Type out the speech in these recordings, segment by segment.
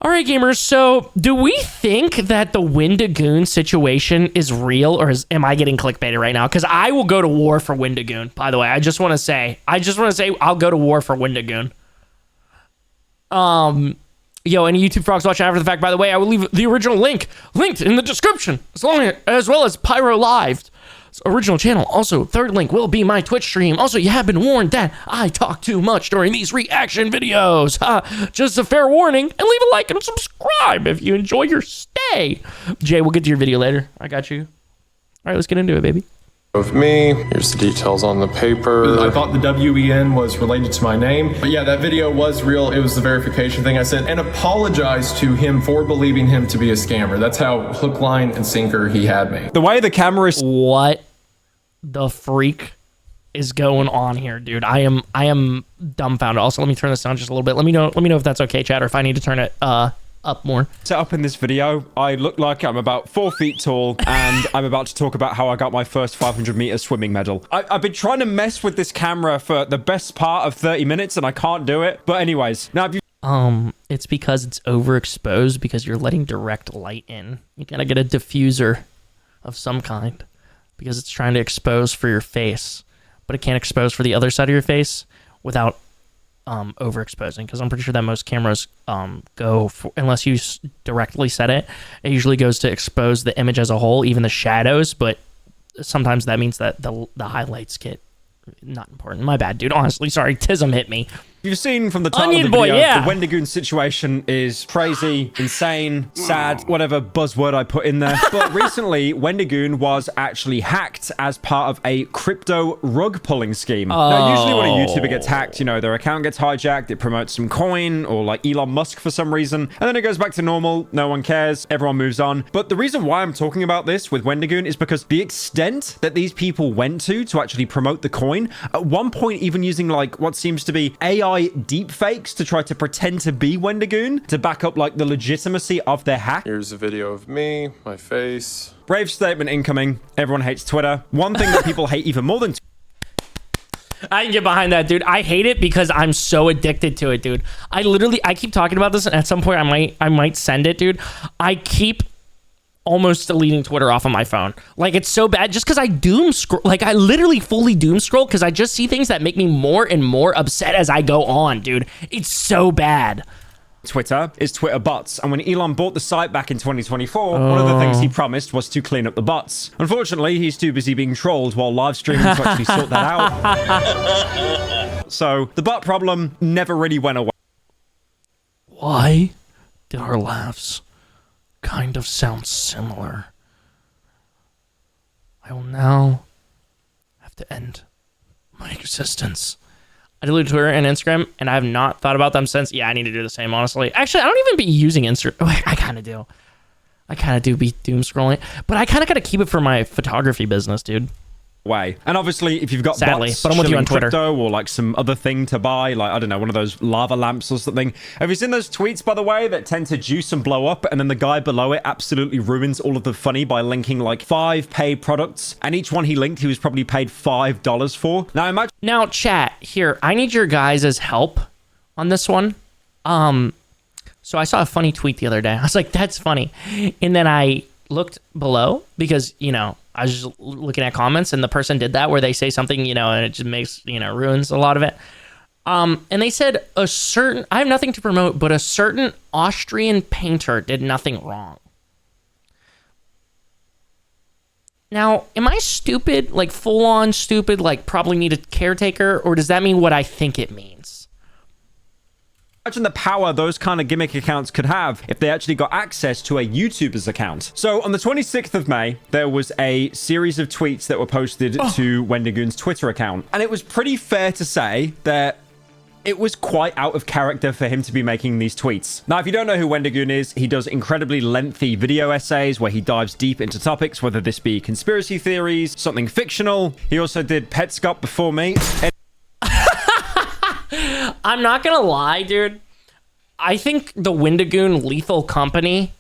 All right, gamers, so do we think that the Wendigoon situation is real, or am I getting clickbaited right now? Because I will go to war for Wendigoon, by the way. I just want to say I'll go to war for Wendigoon. Yo, any YouTube frogs watching after the fact, by the way, I will leave the original link linked in the description, as well as Pyro Live's original channel. Also, third link will be my Twitch stream. Also, you have been warned that I talk too much during these reaction videos. Just a fair warning, and leave a like and subscribe if you enjoy your stay. Jay, we'll get to your video later. I got you. All right, let's get into it, baby. Of me. Here's the details on the paper. I thought the WEN was related to my name. But yeah, that video was real. It was the verification thing I said, and apologized to him for believing him to be a scammer. That's how hook, line, and sinker he had me. The way the camera is... What the freak is going on here, dude? I am dumbfounded. Also, let me turn this down just a little bit. Let me know if that's okay, chat, or if I need to turn it up more. Set up in this video, I look like I'm about 4 feet tall, and I'm about to talk about how I got my first 500-meter swimming medal. I've been trying to mess with this camera for the best part of 30 minutes, and I can't do it. But anyways, now if you... It's because it's overexposed because you're letting direct light in. You gotta get a diffuser of some kind because it's trying to expose for your face, but it can't expose for the other side of your face without overexposing, because I'm pretty sure that most cameras go for, unless you directly set it, it usually goes to expose the image as a whole, even the shadows, but sometimes that means that the highlights get not important. My bad, dude. Honestly, sorry. Tism hit me. You've seen from the title Onion of the video, boy, yeah. The Wendigoon situation is crazy, insane, sad, whatever buzzword I put in there. But recently, Wendigoon was actually hacked as part of a crypto rug pulling scheme. Now, usually when a YouTuber gets hacked, you know, their account gets hijacked, it promotes some coin, or like Elon Musk for some reason, and then it goes back to normal, no one cares, everyone moves on. But the reason why I'm talking about this with Wendigoon is because the extent that these people went to actually promote the coin, at one point even using like what seems to be AI deepfakes to try to pretend to be Wendigoon to back up like the legitimacy of their hack. Here's a video of me, my face. Brave statement incoming. Everyone hates Twitter. One thing that people hate even more than I can get behind that, dude. I hate it because I'm so addicted to it, dude. I keep talking about this, and at some point I might send it, dude. I keep almost deleting Twitter off of my phone. Like, it's so bad just because I doom scroll. Like, I literally fully doom scroll because I just see things that make me more and more upset as I go on, dude. It's so bad. Twitter is Twitter bots, and when Elon bought the site back in 2024, one of the things he promised was to clean up the bots. Unfortunately, he's too busy being trolled while live streaming to actually sort that out. So the bot problem never really went away. Why did our laughs kind of sound similar? I will now have to end my existence. I deleted Twitter and Instagram, and I have not thought about them since. Yeah, I need to do the same, honestly. Actually, I don't even be using Instagram. Oh, I kind of do. I kind of do be doom scrolling, but I kind of got to keep it for my photography business, dude. Way. And obviously, if you've got Sadly, bots but I'm with you on Twitter, crypto or like some other thing to buy, like, I don't know, one of those lava lamps or something. Have you seen those tweets, by the way, that tend to juice and blow up, and then the guy below it absolutely ruins all of the funny by linking like 5 paid products, and each one he linked, he was probably paid $5 for. Now, imagine... Now, chat, here, I need your guys' help on this one. So I saw a funny tweet the other day. I was like, that's funny. And then I looked below because, you know, I was just looking at comments, and the person did that where they say something, you know, and it just makes, you know, ruins a lot of it. And they said I have nothing to promote, but a certain Austrian painter did nothing wrong. Now, am I stupid, like full on stupid, like probably need a caretaker, or does that mean what I think it means? Imagine the power those kind of gimmick accounts could have if they actually got access to a YouTuber's account. So on the 26th of May, there was a series of tweets that were posted to Wendigoon's Twitter account. And it was pretty fair to say that it was quite out of character for him to be making these tweets. Now, if you don't know who Wendigoon is, he does incredibly lengthy video essays where he dives deep into topics, whether this be conspiracy theories, something fictional. He also did Petscop before me. I'm not gonna lie, dude. I think the Wendigoon Lethal Company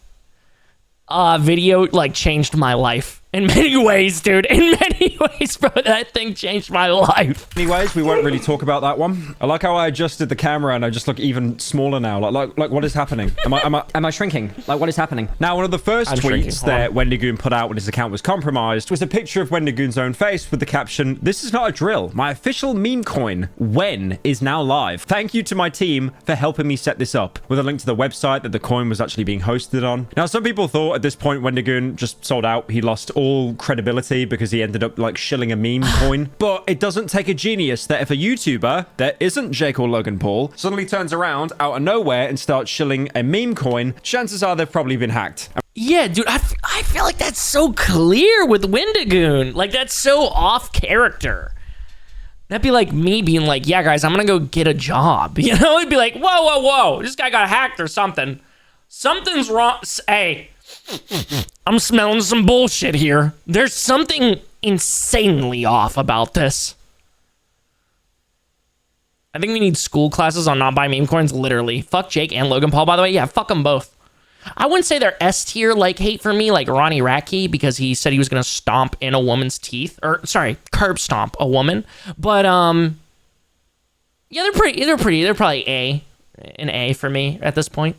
video like changed my life. In many ways, dude. In many ways, bro. That thing changed my life. Anyways, we won't really talk about that one. I like how I adjusted the camera and I just look even smaller now. Like what is happening? Am I shrinking? Like, what is happening? Now, one of the first tweets that Wendigoon put out when his account was compromised was a picture of Wendigoon's own face with the caption, "This is not a drill. My official meme coin, When, is now live. Thank you to my team for helping me set this up," with a link to the website that the coin was actually being hosted on. Now, some people thought at this point Wendigoon just sold out. He lost all credibility because he ended up like shilling a meme coin. But it doesn't take a genius that if a YouTuber that isn't Jake or Logan Paul suddenly turns around out of nowhere and starts shilling a meme coin, chances are they've probably been hacked. Yeah, dude, I feel like that's so clear with Wendigoon. Like, that's so off character. That'd be like me being like, yeah, guys, I'm gonna go get a job. You know, it'd be like, whoa, this guy got hacked or something. Something's wrong. Hey, I'm smelling some bullshit here. There's something insanely off about this. I think we need school classes on not buying meme coins, literally. Fuck Jake and Logan Paul, by the way. Yeah, fuck them both. I wouldn't say they're S tier like hate for me, like Ronnie Radke, because he said he was gonna stomp in a woman's teeth, or sorry, curb stomp a woman. But yeah, they're pretty. They're probably an A for me at this point.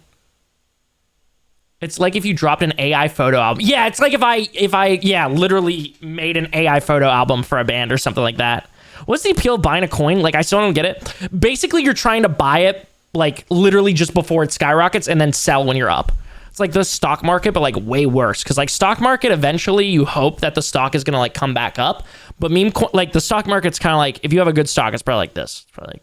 It's like if you dropped an AI photo album. Yeah, it's like if I literally made an AI photo album for a band or something like that. What's the appeal of buying a coin? Like, I still don't get it. Basically, you're trying to buy it like literally just before it skyrockets and then sell when you're up. It's like the stock market, but like way worse. Because like stock market, eventually you hope that the stock is gonna like come back up. But like the stock market's kind of like, if you have a good stock, it's probably like this. It's probably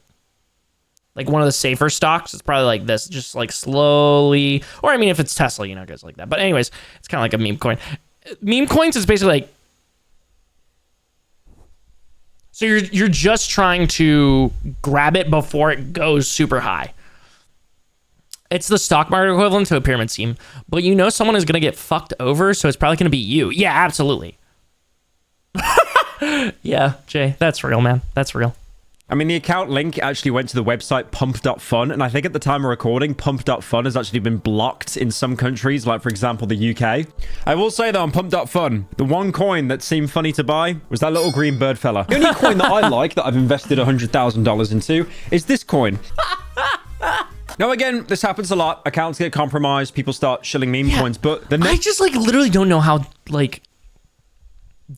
like one of the safer stocks. It's probably like this, just like slowly. Or I mean, if it's Tesla, you know, guys like that. But anyways, it's kind of like a meme coin. Meme coins is basically like, so you're just trying to grab it before it goes super high. It's the stock market equivalent to a pyramid scheme, but you know someone is going to get fucked over, so it's probably going to be you. Yeah, absolutely. Yeah, Jay, that's real, man. That's real. I mean, the account link actually went to the website pump.fun, and I think at the time of recording, pump.fun has actually been blocked in some countries, like, for example, the UK. I will say, though, on pump.fun, the one coin that seemed funny to buy was that little green bird fella. The only coin that I like that I've invested $100,000 into is this coin. Now, again, this happens a lot. Accounts get compromised. People start shilling meme coins, but the I just, like, literally don't know how, like,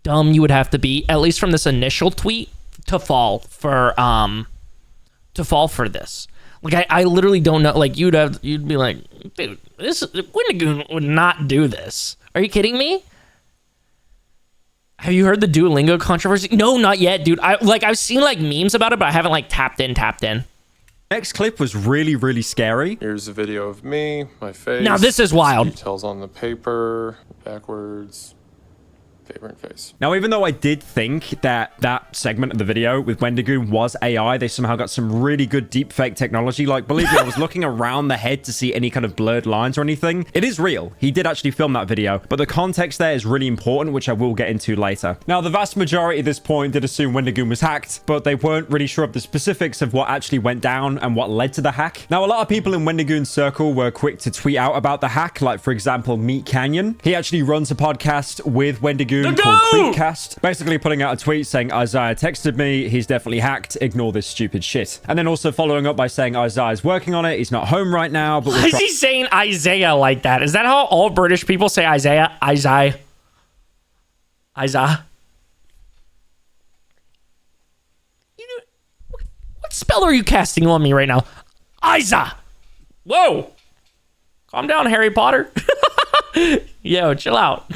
dumb you would have to be, at least from this initial tweet, to fall for this. Like, I literally don't know. Like, you'd be like, dude, this Wendigoon would not do this. Are you kidding me? Have you heard the Duolingo controversy? No, not yet, dude. I've seen, like, memes about it, but I haven't, like, tapped in. next clip was really, really scary. Here's a video of me, my face. Now this is wild. Details on the paper, backwards, favorite face. Now, even though I did think that that segment of the video with Wendigoon was AI, they somehow got some really good deepfake technology. Like, believe me, I was looking around the head to see any kind of blurred lines or anything. It is real. He did actually film that video, but the context there is really important, which I will get into later. Now, the vast majority at this point did assume Wendigoon was hacked, but they weren't really sure of the specifics of what actually went down and what led to the hack. Now, a lot of people in Wendigoon's circle were quick to tweet out about the hack, like, for example, Meat Canyon. He actually runs a podcast with Wendigoon called Creepcast, basically putting out a tweet saying, Isaiah texted me, he's definitely hacked, ignore this stupid shit. And then also following up by saying Isaiah's working on it, he's not home right now, but why is he saying Isaiah like that? Is that how all British people say Isaiah? Isaiah. You know, what spell are you casting on me right now? Isaiah. Whoa. Calm down, Harry Potter. Yo, chill out.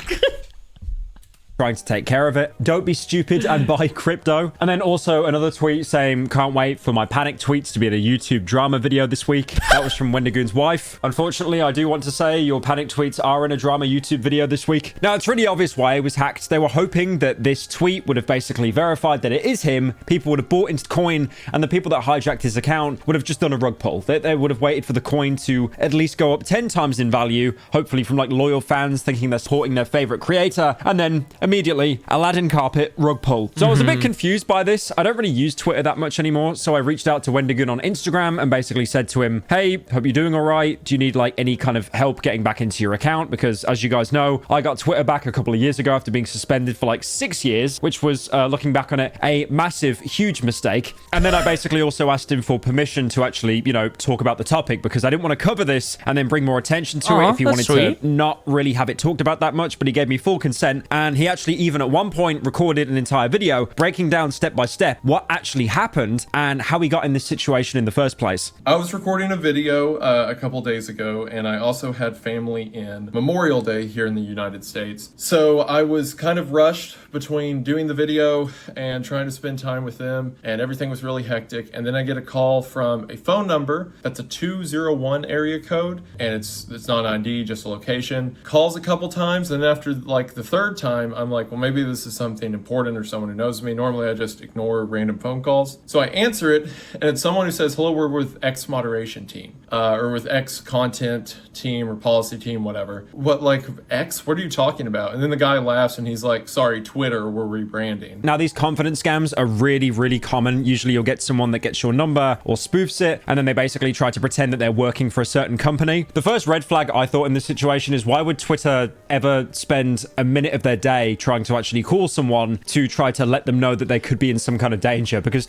Trying to take care of it. Don't be stupid and buy crypto. And then also another tweet saying, can't wait for my panic tweets to be in a YouTube drama video this week. That was from Wendigoon's wife. Unfortunately, I do want to say your panic tweets are in a drama YouTube video this week. Now, it's really obvious why it was hacked. They were hoping that this tweet would have basically verified that it is him. People would have bought into coin, and the people that hijacked his account would have just done a rug pull. They would have waited for the coin to at least go up 10 times in value, hopefully from like loyal fans thinking they're supporting their favorite creator, and then immediately, Aladdin carpet, rug pull. So I was a bit confused by this. I don't really use Twitter that much anymore. So I reached out to Wendigoon on Instagram and basically said to him, hey, hope you're doing all right. Do you need like any kind of help getting back into your account? Because as you guys know, I got Twitter back a couple of years ago after being suspended for like 6 years, which was, looking back on it, a massive, huge mistake. And then I basically also asked him for permission to actually, you know, talk about the topic because I didn't want to cover this and then bring more attention to it if he wanted to not really have it talked about that much, but he gave me full consent. And he actually even at one point recorded an entire video breaking down step by step what actually happened and how he got in this situation in the first place. I was recording a video a couple days ago, and I also had family in Memorial Day here in the United States. So I was kind of rushed between doing the video and trying to spend time with them, and everything was really hectic. And then I get a call from a phone number that's a 201 area code, and it's not an ID, just a location. Calls a couple times, and after like the third time, I'm like, well, maybe this is something important or someone who knows me. Normally I just ignore random phone calls. So I answer it, and it's someone who says, hello, we're with X moderation team, or with X content team or policy team, whatever. What, like X? What are you talking about? And then the guy laughs and he's like, sorry, Twitter, we're rebranding. Now, these confidence scams are really, really common. Usually you'll get someone that gets your number or spoofs it, and then they basically try to pretend that they're working for a certain company. The first red flag I thought in this situation is, why would Twitter ever spend a minute of their day trying to actually call someone to try to let them know that they could be in some kind of danger? Because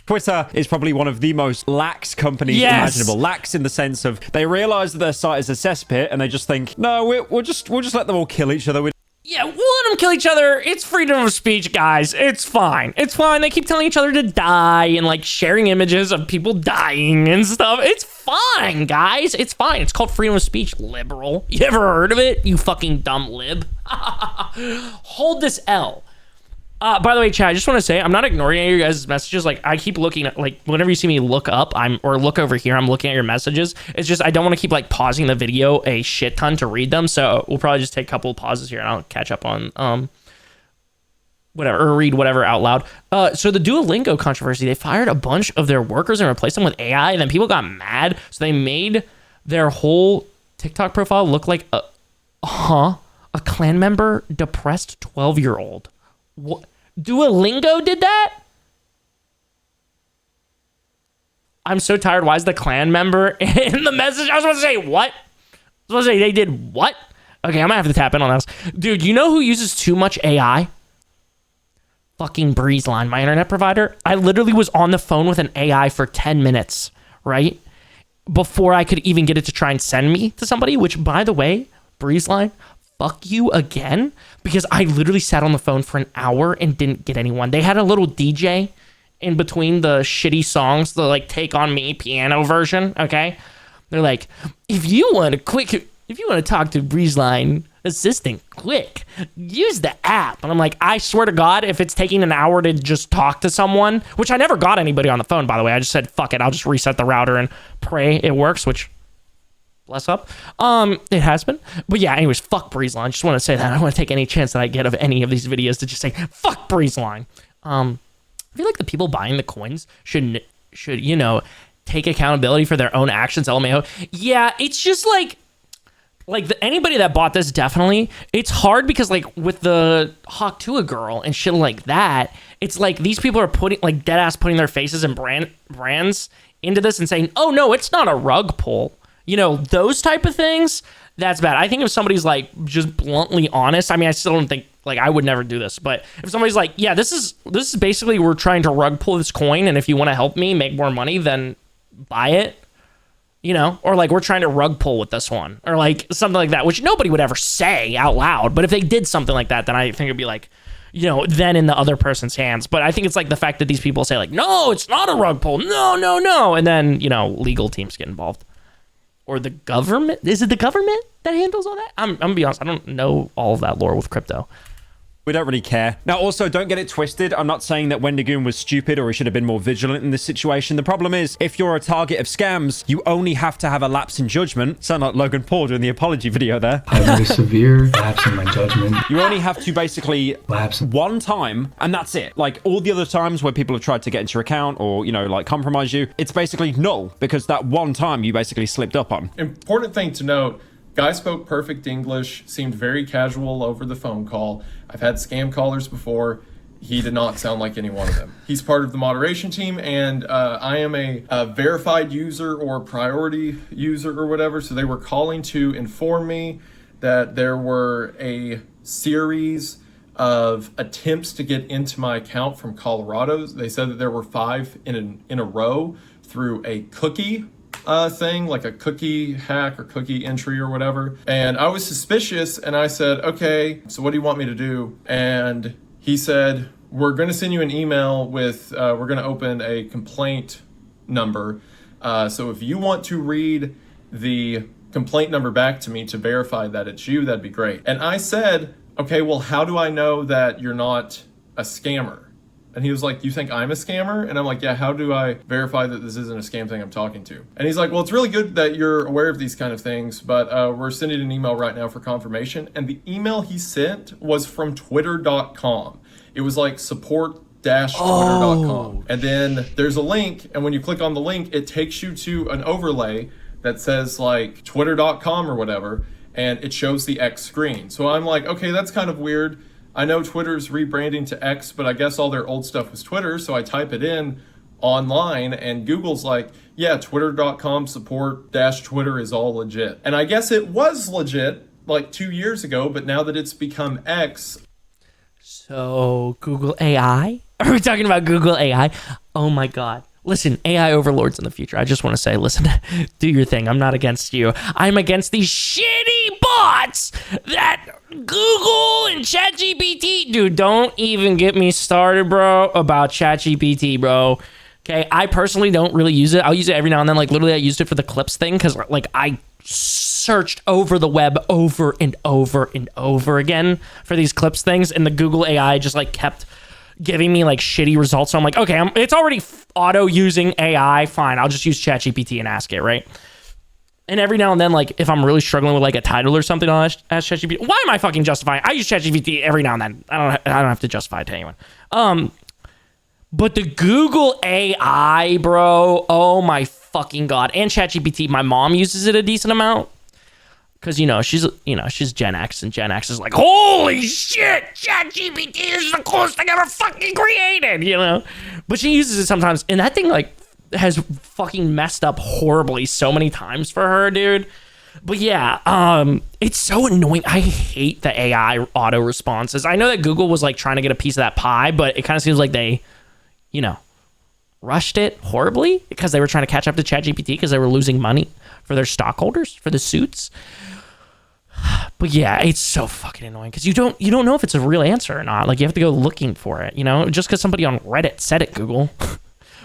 Twitter is probably one of the most lax companies imaginable. Lax in the sense of they realize that their site is a cesspit and they just think, no, we'll just let them all kill each other. Yeah, we'll let them kill each other. It's freedom of speech, guys. It's fine. It's fine. They keep telling each other to die and like sharing images of people dying and stuff. It's fine, guys. It's fine. It's called freedom of speech, liberal. You ever heard of it? You fucking dumb lib. Hold this L. By the way, Chad, I just want to say, I'm not ignoring any of your guys' messages. Like, I keep looking at, like, whenever you see me look up, or look over here, I'm looking at your messages. It's just, I don't want to keep, like, pausing the video a shit ton to read them. So we'll probably just take a couple of pauses here and I'll catch up on, whatever, or read whatever out loud. So the Duolingo controversy, they fired a bunch of their workers and replaced them with AI. And then people got mad. So they made their whole TikTok profile look like a clan member, depressed 12-year-old. What? Duolingo did that? I'm so tired. Why is the clan member in the message? I was supposed to say what? I was supposed to say they did what? Okay, I'm gonna have to tap in on this. Dude, you know who uses too much AI? Fucking Breezeline, my internet provider. I literally was on the phone with an AI for 10 minutes, right? Before I could even get it to try and send me to somebody, which, by the way, Breezeline, fuck you again, because I literally sat on the phone for an hour and didn't get anyone. They had a little DJ in between the shitty songs, the like Take On Me piano version, okay? They're like, if you want to talk to Breezeline assistant quick, use the app. And I'm like, I swear to God, if it's taking an hour to just talk to someone, which I never got anybody on the phone, by the way. I just said, fuck it, I'll just reset the router and pray it works, which bless up. It has been. But yeah, anyways, fuck Breezeline. Just want to say that. I don't want to take any chance that I get of any of these videos to just say, fuck Breezeline. I feel like the people buying the coins should, you know, take accountability for their own actions. LMAO. Yeah, it's just like anybody that bought this, definitely. It's hard because like with the Hawk to a girl and shit like that, it's like these people are putting like dead ass putting their faces and brands into this and saying, oh no, it's not a rug pull. You know, those type of things, that's bad. I think if somebody's like just bluntly honest, I mean, I still don't think, like, I would never do this, but if somebody's like, yeah, this is basically, we're trying to rug pull this coin, and if you want to help me make more money, then buy it, you know, or like, we're trying to rug pull with this one, or like something like that, which nobody would ever say out loud, but if they did something like that, then I think it'd be like, you know, then in the other person's hands. But I think it's like the fact that these people say like, no, it's not a rug pull, no, and then, you know, legal teams get involved. Or the government? Is it the government that handles all that? I'm gonna be honest, I don't know all of that lore with crypto. We don't really care. Now, also, don't get it twisted. I'm not saying that Wendigoon was stupid or he should have been more vigilant in this situation. The problem is, if you're a target of scams, you only have to have a lapse in judgment. Sound like Logan Paul doing the apology video there. I have a severe lapse in my judgment. You only have to basically lapse one time, and that's it. Like all the other times where people have tried to get into your account or, you know, like compromise you, it's basically null because that one time you basically slipped up on. Important thing to note, Guy spoke perfect English, seemed very casual over the phone call. I've had scam callers before. He did not sound like any one of them. He's part of the moderation team, and I am a verified user or priority user or whatever. So they were calling to inform me that there were a series of attempts to get into my account from Colorado. They said that there were 5 in a row through a cookie thing, like a cookie hack or cookie entry or whatever. And I was suspicious, and I said, okay, so what do you want me to do? And he said, we're going to send you an email with, we're going to open a complaint number. So if you want to read the complaint number back to me to verify that it's you, that'd be great. And I said, okay, well, how do I know that you're not a scammer? And he was like, you think I'm a scammer? And I'm like, yeah, how do I verify that this isn't a scam thing I'm talking to? And he's like, well, it's really good that you're aware of these kind of things, but we're sending an email right now for confirmation. And the email he sent was from twitter.com. It was like support-twitter.com. And then there's a link, and when you click on the link, it takes you to an overlay that says like twitter.com or whatever, and it shows the X screen. So I'm like, okay, that's kind of weird. I know Twitter's rebranding to X, but I guess all their old stuff was Twitter, so I type it in online, and Google's like, yeah, twitter.com support-Twitter is all legit. And I guess it was legit like 2 years ago, but now that it's become X. So Google AI? Are we talking about Google AI? Oh my God. Listen, AI overlords in the future. I just want to say, listen, do your thing. I'm not against you. I'm against these shitty bots that Google and ChatGPT. Dude, don't even get me started, bro, about ChatGPT, bro. Okay, I personally don't really use it. I'll use it every now and then. Like, literally, I used it for the clips thing because, like, I searched over the web over and over and over again for these clips things, and the Google AI just, like, kept giving me like shitty results. So I'm like, okay, it's already auto using AI. Fine, I'll just use ChatGPT and ask it, right? And every now and then, like if I'm really struggling with like a title or something, I'll ask ChatGPT. Why am I fucking justifying? I use ChatGPT every now and then. I don't have to justify it to anyone. But the Google AI, bro, oh my fucking God. And ChatGPT, my mom uses it a decent amount. Because, she's Gen X, and Gen X is like, holy shit, ChatGPT is the coolest thing ever fucking created, But she uses it sometimes, and that thing, like, has fucking messed up horribly so many times for her, dude. But yeah, it's so annoying. I hate the AI auto responses. I know that Google was, like, trying to get a piece of that pie, but it kind of seems like they, rushed it horribly because they were trying to catch up to ChatGPT because they were losing money for their stockholders, for the suits. But yeah, it's so fucking annoying because you don't know if it's a real answer or not. Like, you have to go looking for it, just because somebody on Reddit said it, Google.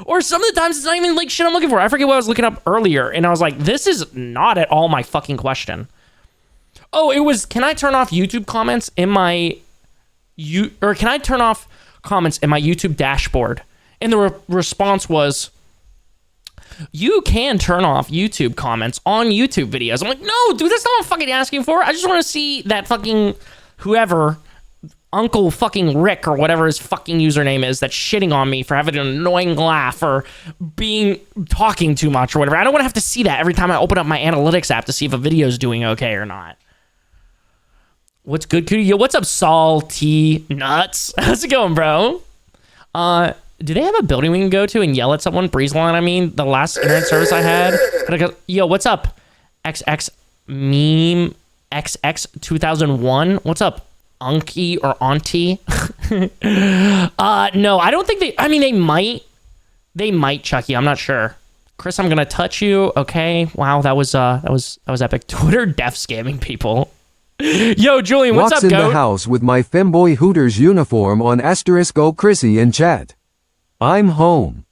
Or some of the times it's not even like shit I'm looking for. I forget what I was looking up earlier, and I was like, this is not at all my fucking question. Oh, it was, can I turn off YouTube comments in my can I turn off comments in my YouTube dashboard? And the response was, you can turn off YouTube comments on YouTube videos. I'm like, no, dude, that's not what I'm fucking asking for. I just want to see that fucking whoever, Uncle fucking Rick or whatever his fucking username is, that's shitting on me for having an annoying laugh or talking too much or whatever. I don't want to have to see that every time I open up my analytics app to see if a video is doing okay or not. What's good, Cootie? Yo, what's up, Salty Nuts? How's it going, bro? Do they have a building we can go to and yell at someone? Breezeline, I mean, the last internet service I had. Yo, what's up? XX meme XX 2001. What's up, Unky or Auntie? No, I don't think they might. They might, Chucky. I'm not sure. Chris, I'm gonna touch you. Okay. Wow, that was epic. Twitter death scamming people. Yo, Julian, what's Walks up, in goat? the house with my femboy Hooters uniform on *. Go Chrissy in chat. I'm home.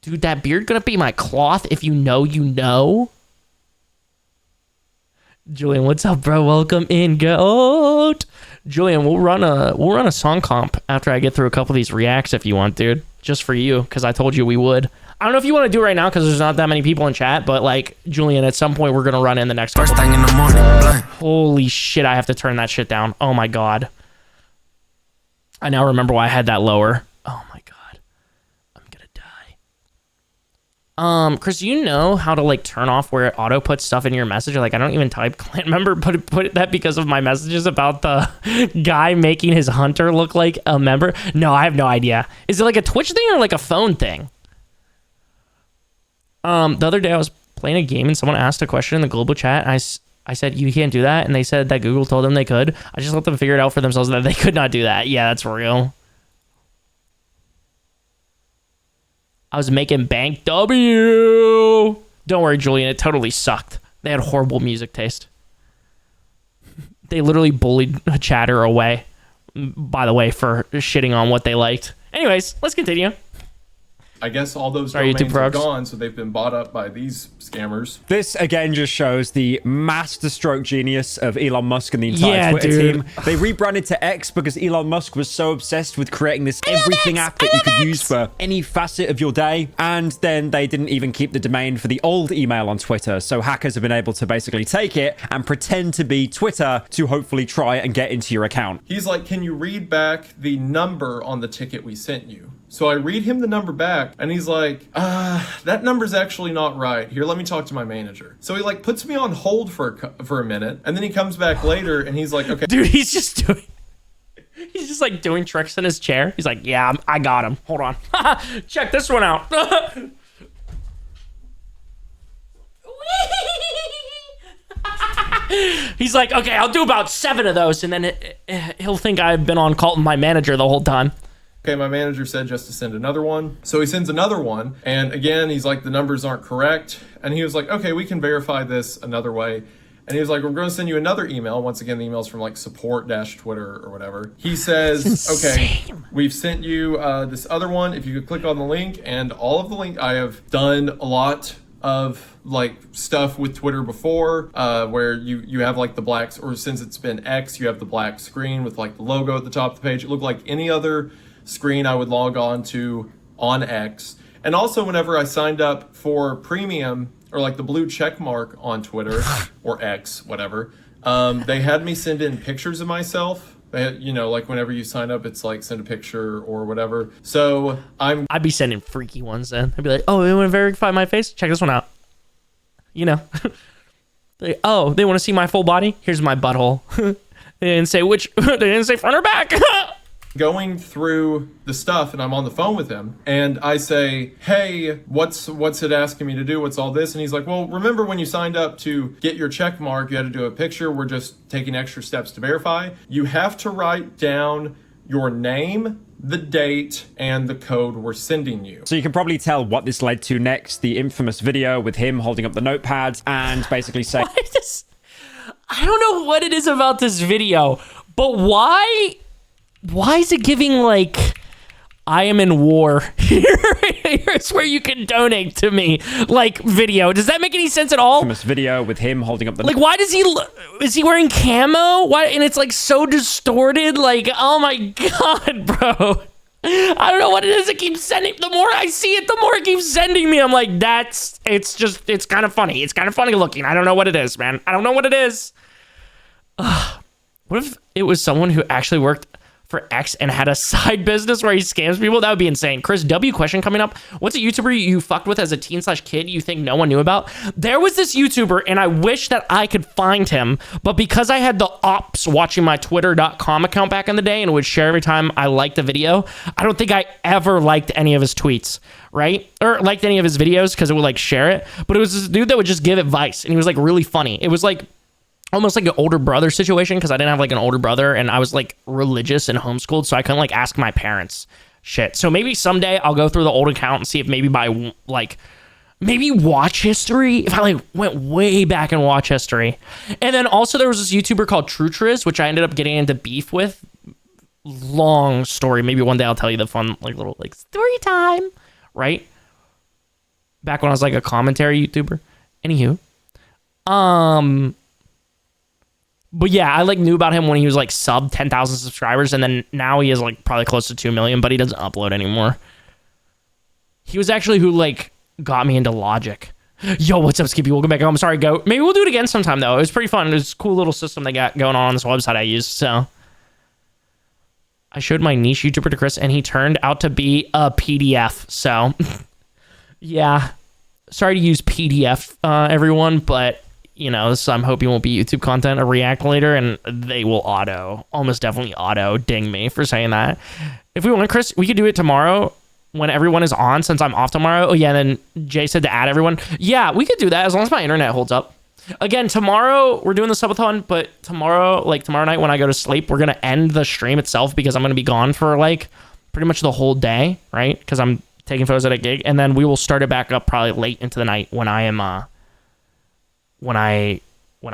Dude, that beard gonna be my cloth if you know you know. Julian, what's up, bro? Welcome in, goat. Julian, we'll run a song comp after I get through a couple of these reacts if you want, dude. Just for you, because I told you we would. I don't know if you want to do it right now because there's not that many people in chat, but like, Julian, at some point we're gonna run in the next First couple. thing in the morning, blank. Holy shit, I have to turn that shit down. Oh my God. I now remember why I had that lower. Oh my God. I'm gonna die. Chris, do you know how to like turn off where it auto puts stuff in your message? Like, I don't even type clan member, but put that because of my messages about the guy making his hunter look like a member. No, I have no idea. Is it like a Twitch thing or like a phone thing? The other day I was playing a game and someone asked a question in the global chat. And I said, you can't do that. And they said that Google told them they could. I just let them figure it out for themselves that they could not do that. Yeah, that's real. I was making bank W. Don't worry, Julian. It totally sucked. They had horrible music taste. They literally bullied Chatter away, by the way, for shitting on what they liked. Anyways, let's continue. I guess all those Sorry, domains YouTube are folks. gone, so they've been bought up by these scammers. This again just shows the masterstroke genius of Elon Musk and the entire Yeah, Twitter dude. team. They rebranded to X because Elon Musk was so obsessed with creating this everything app that you could use for any facet of your day. And then they didn't even keep the domain for the old email on Twitter. So hackers have been able to basically take it and pretend to be Twitter to hopefully try and get into your account. He's like, can you read back the number on the ticket we sent you? So I read him the number back, and he's like, that number's actually not right. Here, let me talk to my manager. So he like puts me on hold for a minute, and then he comes back later, and he's like, okay. Dude, he's just like doing tricks in his chair. He's like, yeah, I got him. Hold on. Check this one out. He's like, okay, I'll do about 7 of those, and then he'll think I've been on call with my manager the whole time. Okay, my manager said just to send another one. So he sends another one, and again, he's like, the numbers aren't correct. And he was like, okay, we can verify this another way. And he was like, we're going to send you another email. Once again, the email's from like support-Twitter or whatever. He says, okay, we've sent you this other one. If you could click on the link, and all of the link, I have done a lot of like stuff with Twitter before, where you have like the blacks, or since it's been X, you have the black screen with like the logo at the top of the page. It looked like any other screen I would log on to on X. And also whenever I signed up for premium, or like the blue check mark on Twitter or X, whatever, they had me send in pictures of myself. They had, you know, like whenever you sign up, it's like send a picture or whatever. So I'd be sending freaky ones then. I'd be like, oh, they want to verify my face? Check this one out. You know. Like, oh, they want to see my full body? Here's my butthole. They didn't say which, they didn't say front or back. going through the stuff, and I'm on the phone with him, and I say, hey, what's it asking me to do? What's all this? And he's like, well, remember when you signed up to get your check mark, you had to do a picture. We're just taking extra steps to verify. You have to write down your name, the date, and the code we're sending you. So you can probably tell what this led to next. The infamous video with him holding up the notepad and basically saying, I don't know what it is about this video, but why is it giving like I am in war? Here's where you can donate to me, like video. Does that make any sense at all? Infamous video with him holding up the like. Why does is he wearing camo? Why? And it's like so distorted. Like, oh my god, bro. I don't know what it is. It keeps sending. The more I see it, the more it keeps sending me. I'm like, it's kind of funny. It's kind of funny looking. I don't know what it is, man. I don't know what it is. What if it was someone who actually worked for X and had a side business where he scams people? That would be insane. Chris W question coming up. What's a YouTuber you fucked with as a teen/kid you think no one knew about? There was this YouTuber, and I wish that I could find him, but because I had the ops watching my twitter.com account back in the day and would share every time I liked a video, I don't think I ever liked any of his tweets, right? Or liked any of his videos because it would like share it. But it was this dude that would just give advice, and he was like really funny. It was like almost like an older brother situation, because I didn't have like an older brother, and I was like religious and homeschooled, so I couldn't like ask my parents shit. So maybe someday I'll go through the old account and see if maybe by like maybe watch history, if I like went way back in watch history. And then also there was this YouTuber called Trutriz, which I ended up getting into beef with. Long story. Maybe one day I'll tell you the fun like little like story time, right? Back when I was like a commentary YouTuber. Anywho, but yeah, I like knew about him when he was like sub 10,000 subscribers, and then now he is like probably close to 2 million, but he doesn't upload anymore. He was actually who like got me into Logic. Yo, what's up, Skippy? Welcome back home. Sorry, Go. Maybe we'll do it again sometime though. It was pretty fun. It was a cool little system they got going on this website I used. So I showed my niche YouTuber to Chris, and he turned out to be a PDF. So yeah. sorry to use PDF, everyone, but you know, this I'm hoping won't be YouTube content, a react later, and they will almost definitely auto ding me for saying that. If we want, Chris, we could do it tomorrow when everyone is on, since I'm off tomorrow. Oh yeah, and then Jay said to add everyone. Yeah, we could do that as long as my internet holds up. Again, tomorrow we're doing the subathon, but tomorrow night when I go to sleep, we're gonna end the stream itself because I'm gonna be gone for like pretty much the whole day, right? Because I'm taking photos at a gig, and then we will start it back up probably late into the night when I am when I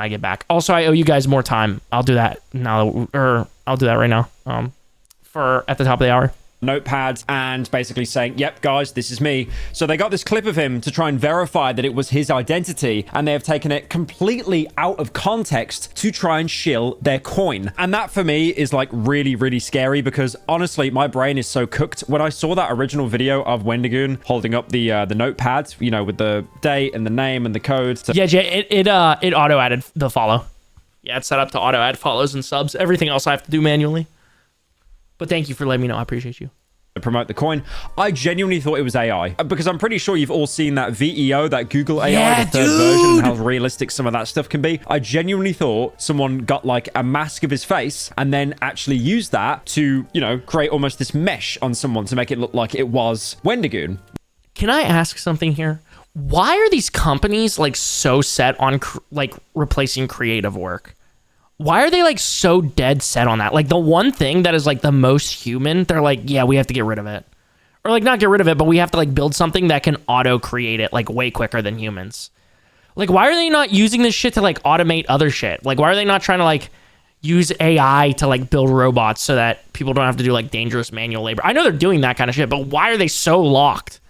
get back. Also, I owe you guys more time. I'll do that now, or I'll do that right now. For at the top of the hour. Notepad and basically saying, yep, guys, this is me. So they got this clip of him to try and verify that it was his identity, and they have taken it completely out of context to try and shill their coin. And that for me is like really, really scary, because honestly, my brain is so cooked. When I saw that original video of Wendigoon holding up the notepad, you know, with the date and the name and the code. So yeah, Jay, it auto added the follow. Yeah, it's set up to auto add follows and subs. Everything else I have to do manually. But thank you for letting me know. I appreciate you. Promote the coin. I genuinely thought it was AI, because I'm pretty sure you've all seen that VEO, that Google AI, yeah, the third version, and how realistic some of that stuff can be. I genuinely thought someone got like a mask of his face and then actually used that to, you know, create almost this mesh on someone to make it look like it was Wendigoon. Can I ask something here? Why are these companies like so set on like replacing creative work? Why are they like so dead set on that? Like the one thing that is like the most human, they're like, yeah, we have to get rid of it. Or like not get rid of it, but we have to like build something that can auto create it like way quicker than humans. Like why are they not using this shit to like automate other shit? Like why are they not trying to like use AI to like build robots so that people don't have to do like dangerous manual labor? I know they're doing that kind of shit, but why are they so locked?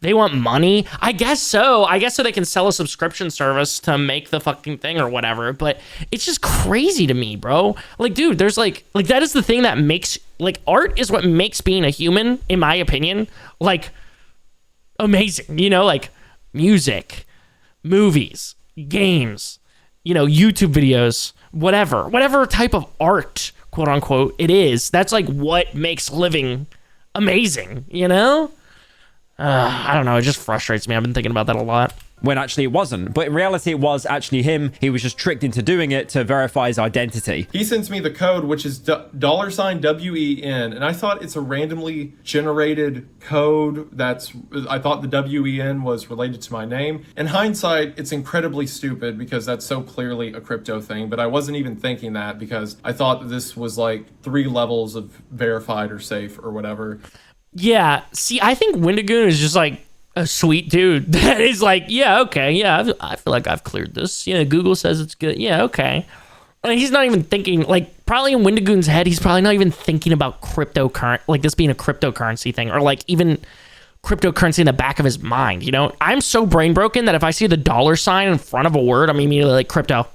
They want money? I guess so. I guess so they can sell a subscription service to make the fucking thing or whatever. But it's just crazy to me, bro. Like, dude, there's like that is the thing that makes, like, art is what makes being a human, in my opinion, like, amazing. You know, like, music, movies, games, you know, YouTube videos, whatever type of art, quote unquote, it is. That's like what makes living amazing, you know? I don't know. It just frustrates me. I've been thinking about that a lot. When actually it wasn't. But in reality, it was actually him. He was just tricked into doing it to verify his identity. He sends me the code, which is $WEN, and I thought it's a randomly generated code. I thought the WEN was related to my name. In hindsight, it's incredibly stupid because that's so clearly a crypto thing, but I wasn't even thinking that because I thought that this was like 3 levels of verified or safe or whatever. Yeah, see, I think Wendigoon is just like a sweet dude that is like, yeah, okay, yeah, I feel like I've cleared this. Yeah, Google says it's good. Yeah, okay. And he's not even thinking, like, probably in Wendigoon's head, he's probably not even thinking about cryptocurrency, like this being a cryptocurrency thing, or like even cryptocurrency in the back of his mind, you know? I'm so brain broken that if I see the $ in front of a word, I'm immediately like, crypto.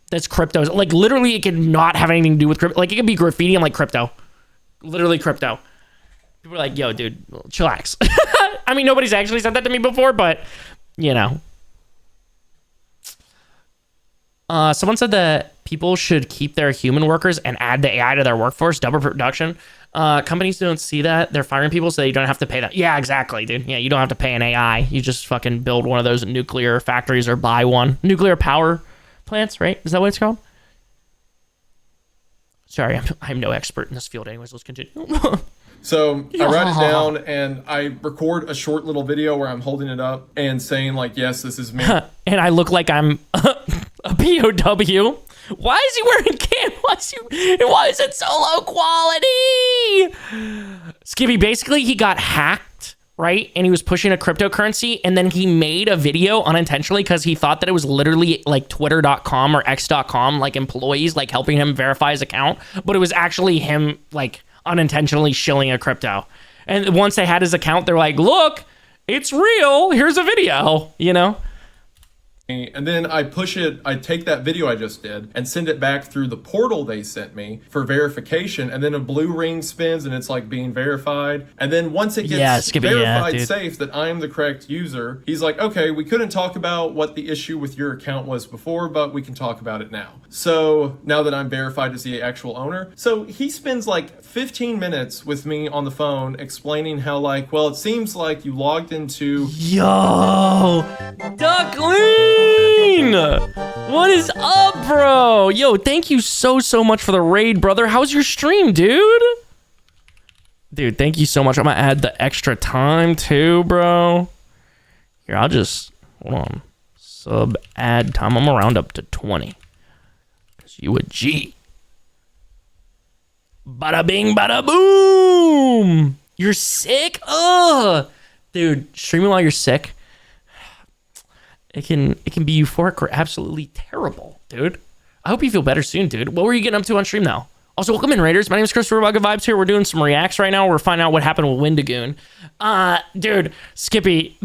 That's crypto. Like, literally, it could not have anything to do with crypto. Like, it could be graffiti. I'm like, crypto. Literally, crypto. People are like, yo, dude, chillax. I mean, nobody's actually said that to me before, but, you know. Someone said that people should keep their human workers and add the AI to their workforce, double production. Companies don't see that. They're firing people so you don't have to pay them. Yeah, exactly, dude. Yeah, you don't have to pay an AI. You just fucking build one of those nuclear factories or buy one. Nuclear power plants, right? Is that what it's called? Sorry, I'm no expert in this field anyways. Let's continue. So I write it down and I record a short little video where I'm holding it up and saying like, yes, this is me. And I look like I'm a POW. Why is he wearing cam? Why is it so low quality? Skibby, basically he got hacked, right? And he was pushing a cryptocurrency, and then he made a video unintentionally because he thought that it was literally like twitter.com or x.com, like employees like helping him verify his account, but it was actually him like unintentionally shilling a crypto. And once they had his account, they're like, look, it's real. Here's a video, you know? And then I take that video I just did and send it back through the portal they sent me for verification. And then a blue ring spins and it's like being verified. And then once it gets verified safe that I am the correct user, he's like, okay, we couldn't talk about what the issue with your account was before, but we can talk about it now. So now that I'm verified as the actual owner. So he spends like 15 minutes with me on the phone explaining how like, well, it seems like you logged into... Yo, Duckling! What is up, bro? Yo, thank you so much for the raid, brother. How's your stream, dude? Dude, thank you so much. I'm gonna add the extra time too, bro. Here, I'll just, hold on. Sub ad time. I'm gonna round up to 20. Cause you a G. Bada bing, bada boom. You're sick? Ugh. Dude, streaming while you're sick. It can be euphoric or absolutely terrible, dude. I hope you feel better soon, dude. What were you getting up to on stream now? Also, welcome in, Raiders. My name is Christopher Bugga Vibes here. We're doing some reacts right now. We're finding out what happened with Wendigoon. Dude, Skippy.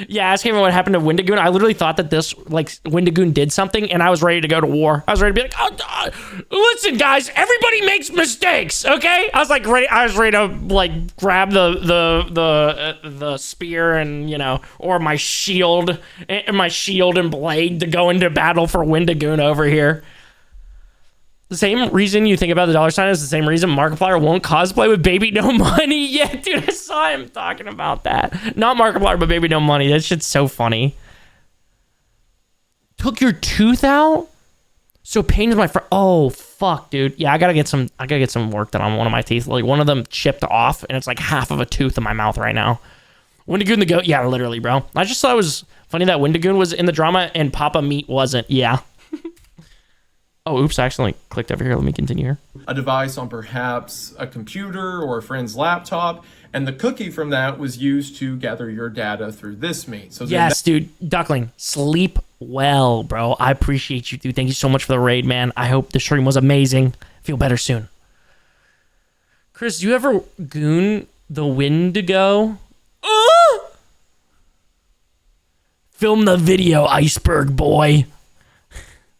Yeah, asking me what happened to Wendigoon. I literally thought that this, like, Wendigoon did something, and I was ready to go to war. I was ready to be like, listen, guys, everybody makes mistakes, okay? I was ready to, like, grab the spear and, you know, or my shield and blade to go into battle for Wendigoon over here. The same reason you think about the dollar sign is the same reason Markiplier won't cosplay with Baby No Money. Yeah, dude, I saw him talking about that. Not Markiplier, but Baby No Money. That shit's so funny. Took your tooth out? So pain is my friend. Oh, fuck, dude. Yeah, I gotta get some work done on one of my teeth. Like, one of them chipped off, and it's like half of a tooth in my mouth right now. Wendigoon the goat? Yeah, literally, bro. I just thought it was funny that Wendigoon was in the drama and Papa Meat wasn't. Yeah. Oh, oops, I accidentally clicked over here. Let me continue here. A device on perhaps a computer or a friend's laptop, and the cookie from that was used to gather your data through this meat. So yes, dude, Duckling, sleep well, bro. I appreciate you, dude. Thank you so much for the raid, man. I hope the stream was amazing. Feel better soon. Chris, do you ever goon the Wendigo? Film the video, iceberg boy.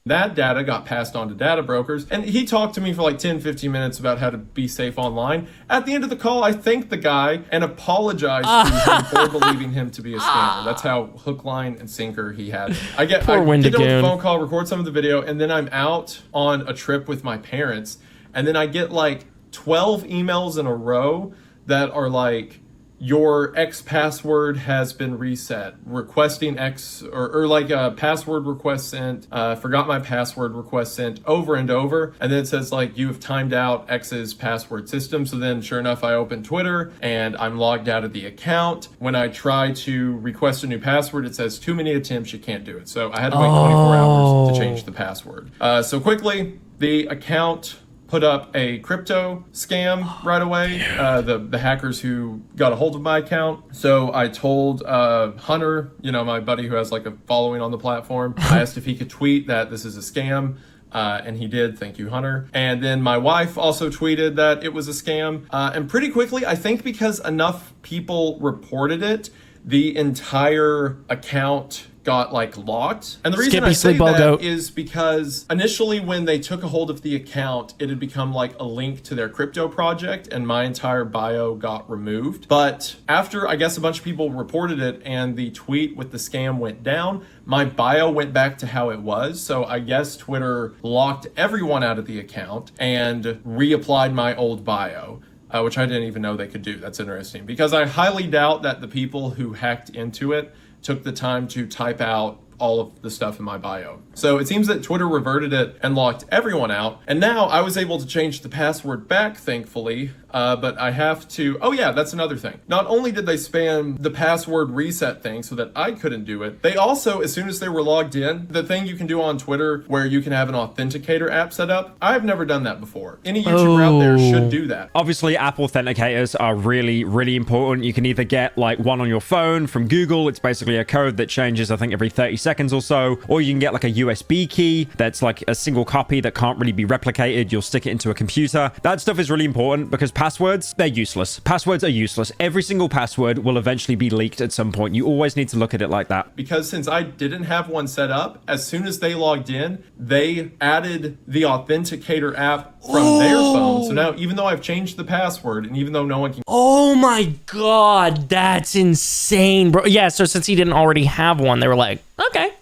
That data got passed on to data brokers, and he talked to me for like 10-15 minutes about how to be safe online. At the end of the call, I thanked the guy and apologized to him for believing him to be a scammer. That's how hook, line, and sinker he had. I get did a phone call, record some of the video, and then I'm out on a trip with my parents, and then I get like 12 emails in a row that are like, your X password has been reset, requesting X, or like a password request sent, forgot my password request sent, over and over. And then it says like, you have timed out X's password system. So then sure enough, I open Twitter and I'm logged out of the account. When I try to request a new password, it says too many attempts, you can't do it. So I had to wait 24 hours to change the password. So quickly, the account put up a crypto scam right away, the hackers who got a hold of my account. So I told Hunter, you know, my buddy who has like a following on the platform, I asked if he could tweet that this is a scam. And he did. Thank you, Hunter. And then my wife also tweeted that it was a scam. And pretty quickly, I think because enough people reported it, the entire account got like locked. And the reason I say that is because initially when they took a hold of the account, it had become like a link to their crypto project and my entire bio got removed. But after I guess a bunch of people reported it and the tweet with the scam went down, my bio went back to how it was. So I guess Twitter locked everyone out of the account and reapplied my old bio. Which I didn't even know they could do. That's interesting because I highly doubt that the people who hacked into it took the time to type out all of the stuff in my bio. So it seems that Twitter reverted it and locked everyone out. And now I was able to change the password back, thankfully, but I have to, oh yeah, that's another thing. Not only did they spam the password reset thing so that I couldn't do it, they also, as soon as they were logged in, the thing you can do on Twitter where you can have an authenticator app set up, I've never done that before. Any YouTuber out there should do that. Obviously, app authenticators are really, really important. You can either get like one on your phone from Google. It's basically a code that changes, I think, every 30 seconds or so, or you can get like a USB key that's like a single copy that can't really be replicated. You'll stick it into a computer. That stuff is really important because passwords, they're useless. Passwords are useless. Every single password will eventually be leaked at some point. You always need to look at it like that. Because since I didn't have one set up, as soon as they logged in, they added the authenticator app from their phone. So now, even though I've changed the password, and even though no one can... Oh my god, that's insane, bro. Yeah, so since he didn't already have one, they were like, okay,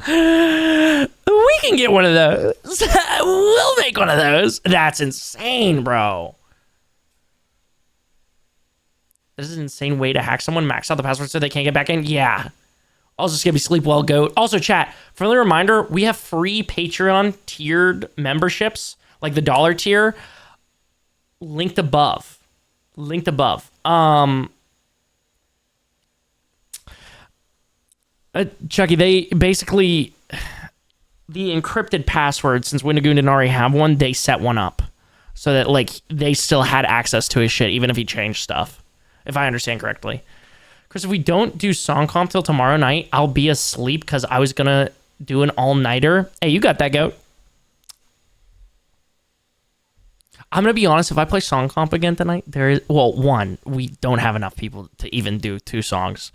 we can get one of those. We'll make one of those. That's insane, bro. This is an insane way to hack someone, max out the password so they can't get back in. Yeah. Also, it's gonna be sleep well, goat. Also, chat, friendly reminder, we have free Patreon tiered memberships, like the dollar tier, linked above. Linked above. Chucky, they basically, the encrypted password, since Wendigoon didn't already have one, they set one up so that like they still had access to his shit, even if he changed stuff, if I understand correctly. Chris, if we don't do song comp till tomorrow night, I'll be asleep because I was gonna do an all-nighter. Hey, you got that, goat. I'm gonna be honest, if I play song comp again tonight, there is, well, one, we don't have enough people to even do 2 songs.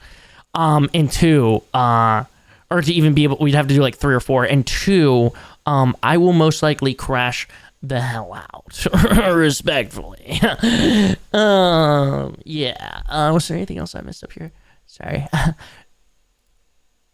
And 2, or to even be able, we'd have to do like 3 or 4. And 2, I will most likely crash the hell out, respectfully. Yeah. Was there anything else I missed up here? Sorry.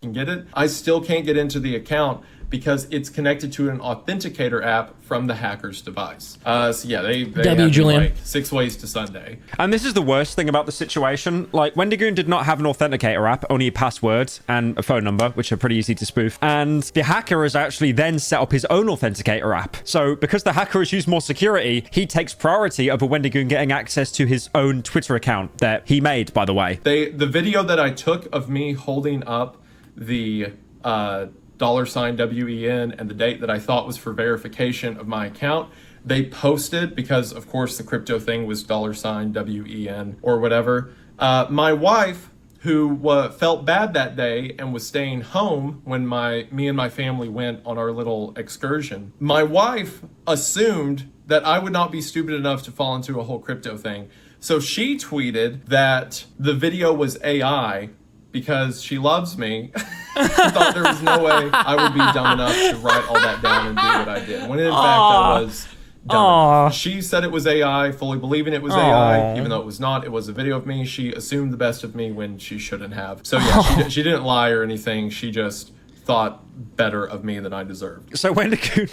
can get it. I still can't get into the account because it's connected to an authenticator app from the hacker's device. So yeah, they have Julian. like 6 ways to Sunday. And this is the worst thing about the situation. Like, Wendigoon did not have an authenticator app, only a password and a phone number, which are pretty easy to spoof. And the hacker has actually then set up his own authenticator app. So because the hacker has used more security, he takes priority over Wendigoon getting access to his own Twitter account that he made, by the way. The video that I took of me holding up the $WEN and the date that I thought was for verification of my account, they posted, because of course the crypto thing was $WEN or whatever. My wife, who felt bad that day and was staying home when me and my family went on our little excursion, my wife assumed that I would not be stupid enough to fall into a whole crypto thing. So she tweeted that the video was AI because she loves me. Thought there was no way I would be dumb enough to write all that down and do what I did. When in fact I was dumb enough. She said it was AI, fully believing it was AI, even though it was not. It was a video of me. She assumed the best of me when she shouldn't have. So yeah, she didn't lie or anything. She just thought better of me than I deserved. So Wendigoon,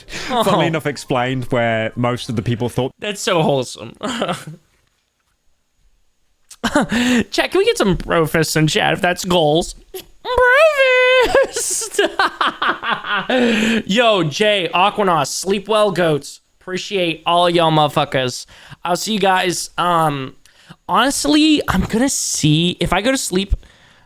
funnily enough, explained where most of the people thought. That's so wholesome. Chat, can we get some brofists in chat if that's goals? Brofist! Yo, Jay, Aquanaut, sleep well, goats. Appreciate all y'all motherfuckers. I'll see you guys. Honestly, I'm gonna see if I go to sleep.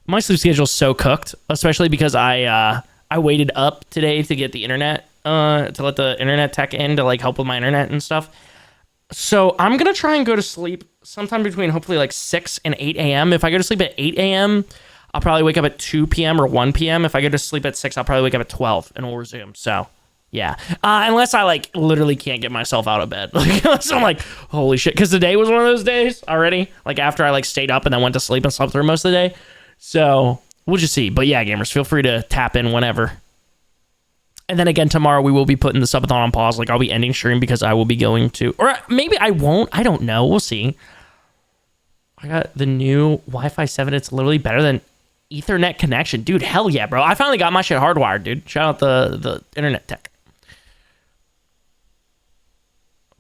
My sleep schedule's so cooked, especially because I waited up today to get the internet, to let the internet tech in to like help with my internet and stuff. So I'm gonna try and go to sleep sometime between hopefully like 6 and 8 a.m. If I go to sleep at 8 a.m., I'll probably wake up at 2 p.m. or 1 p.m. If I go to sleep at 6, I'll probably wake up at 12 and we'll resume. So yeah, unless I like literally can't get myself out of bed. Like, so I'm like, holy shit, because today was one of those days already. Like after I like stayed up and then went to sleep and slept through most of the day. So we'll just see. But yeah, gamers, feel free to tap in whenever. And then again, tomorrow we will be putting the subathon on pause. Like, I'll be ending stream because I will be going to... Or maybe I won't. I don't know. We'll see. I got the new Wi-Fi 7. It's literally better than Ethernet connection. Dude, hell yeah, bro. I finally got my shit hardwired, dude. Shout out the internet tech.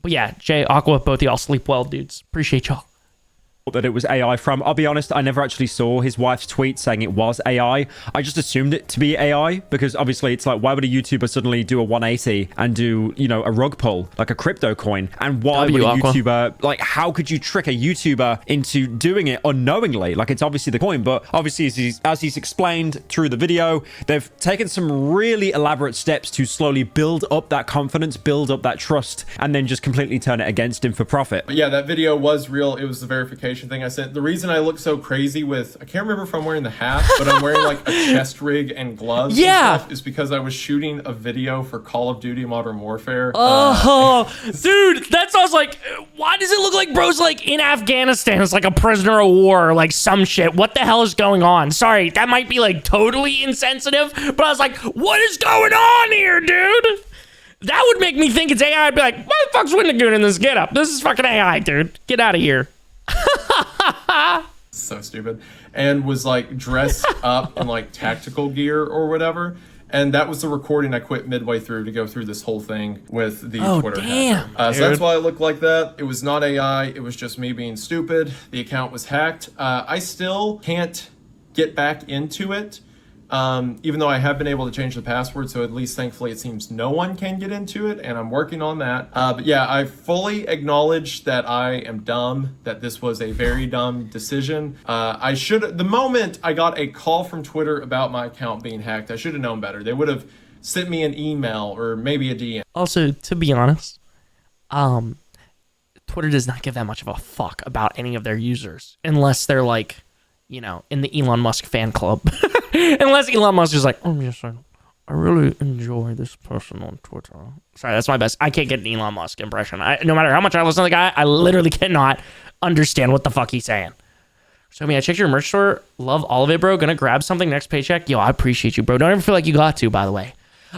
But yeah, Jay, Aqua, both of y'all sleep well, dudes. Appreciate y'all. That it was AI from. I'll be honest, I never actually saw his wife's tweet saying it was AI. I just assumed it to be AI because obviously it's like, why would a YouTuber suddenly do a 180 and do, you know, a rug pull, like a crypto coin? And why would a YouTuber, like, how could you trick a YouTuber into doing it unknowingly? Like, it's obviously the coin, but obviously as he's explained through the video, they've taken some really elaborate steps to slowly build up that confidence, build up that trust, and then just completely turn it against him for profit. But yeah, that video was real. It was the verification information thing I sent. The reason I look so crazy with, I can't remember if I'm wearing the hat, but I'm wearing like a chest rig and gloves. Yeah. And stuff, is because I was shooting a video for Call of Duty Modern Warfare. Oh, dude, that sounds like, why does it look like bro's like in Afghanistan? It's like a prisoner of war or like some shit. What the hell is going on? Sorry, that might be like totally insensitive, but I was like, what is going on here, dude? That would make me think it's AI. I'd be like, why the fuck's Wendigoon in this getup? This is fucking AI, dude. Get out of here. So stupid. And was like dressed up in like tactical gear or whatever. And that was the recording I quit midway through to go through this whole thing with the Twitter damn, hacker. So that's why it looked like that. It was not AI. It was just me being stupid. The account was hacked. I still can't get back into it. Even though I have been able to change the password, so at least thankfully it seems no one can get into it, and I'm working on that. But yeah, I fully acknowledge that I am dumb, that this was a very dumb decision. The moment I got a call from Twitter about my account being hacked, I should have known better. They would have sent me an email or maybe a DM. Also, to be honest, Twitter does not give that much of a fuck about any of their users unless they're like, you know, in the Elon Musk fan club. Unless Elon Musk is like, oh yes, I really enjoy this person on Twitter. Sorry, that's my best. I can't get an Elon Musk impression. No matter how much I listen to the guy, I literally cannot understand what the fuck he's saying. So, I checked your merch store. Love all of it, bro. Gonna grab something next paycheck. Yo, I appreciate you, bro. Don't ever feel like you got to, by the way.